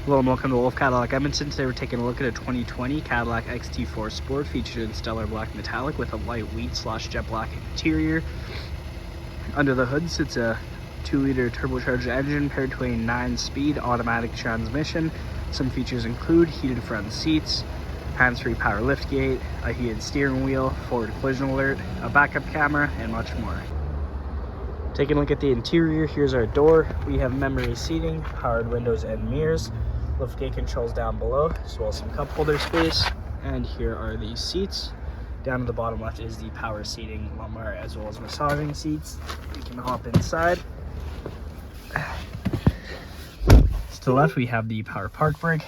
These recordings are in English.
Hello and welcome to Wolfe Cadillac Edmonton. Today we're taking a look at a 2020 Cadillac XT4 Sport featured in stellar black metallic with a light wheat / jet black interior. Under the hood sits a 2-liter turbocharged engine paired to a 9-speed automatic transmission. Some features include heated front seats, hands-free power liftgate, a heated steering wheel, forward collision alert, a backup camera, and much more. Taking a look at the interior, here's our door. We have memory seating, powered windows and mirrors, liftgate controls down below, as well as some cup holder space. And here are the seats. Down to the bottom left is the power seating, lumbar, as well as massaging seats. We can hop inside. To the left, we have the power park brake.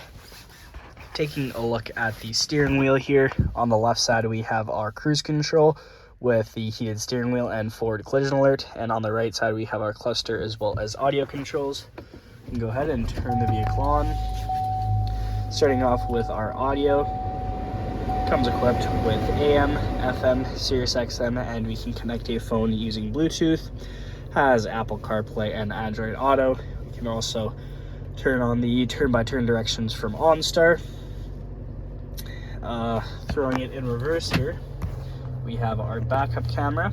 Taking a look at the steering wheel here, on the left side we have our cruise control with the heated steering wheel and forward collision alert, and on the right side we have our cluster as well as audio controls. You can go ahead and turn the vehicle on. Starting off with our audio, comes equipped with AM, FM, Sirius XM, and we can connect a phone using Bluetooth. Has Apple CarPlay and Android Auto. We can also turn on the turn-by-turn directions from OnStar. Throwing it in reverse here, we have our backup camera.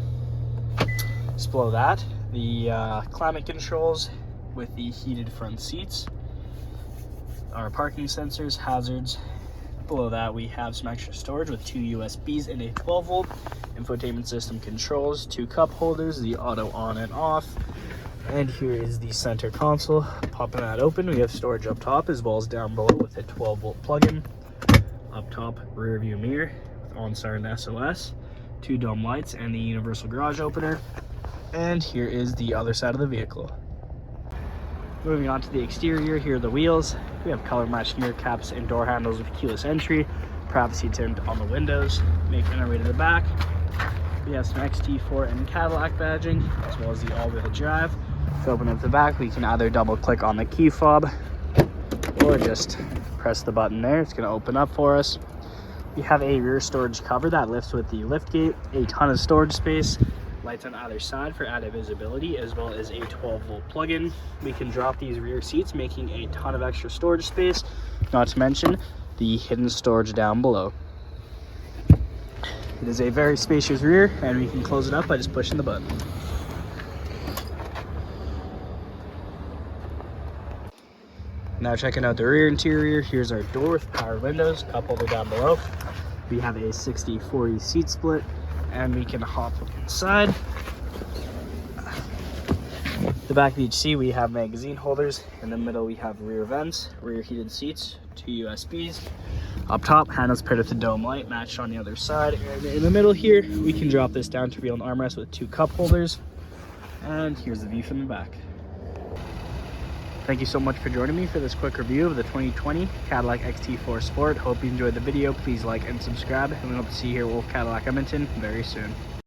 Just below that, the climate controls with the heated front seats, our parking sensors, hazards. Below that, we have some extra storage with 2 USBs and a 12-volt infotainment system controls, 2 cup holders, the auto on and off. And here is the center console. Popping that open, we have storage up top as well as down below with a 12-volt plug-in. Up top, rear view mirror with OnStar and SOS, 2 dome lights, and the universal garage opener. And here is the other side of the vehicle. Moving on to the exterior, here are the wheels. We have color matched mirror caps and door handles with keyless entry, privacy tint on the windows. Making our way to the back, we have some XT4 and Cadillac badging, as well as the all-wheel drive. To open up the back, we can either double click on the key fob or just press the button there. It's going to open up for us. We have a rear storage cover that lifts with the liftgate, a ton of storage space, lights on either side for added visibility, as well as a 12-volt plug-in. We can drop these rear seats, making a ton of extra storage space, not to mention the hidden storage down below. It is a very spacious rear, and we can close it up by just pushing the button. Now checking out the rear interior, here's our door with power windows, cup holder down below. We have a 60/40 seat split, and we can hop inside. The back of each seat, we have magazine holders. In the middle, we have rear vents, rear heated seats, 2 USBs. Up top, handles paired with the dome light, matched on the other side. And in the middle here, we can drop this down to real an armrest with 2 cup holders. And here's the view from the back. Thank you so much for joining me for this quick review of the 2020 Cadillac XT4 Sport. Hope you enjoyed the video. Please like and subscribe, and we hope to see you here at Wolfe Cadillac Edmonton very soon.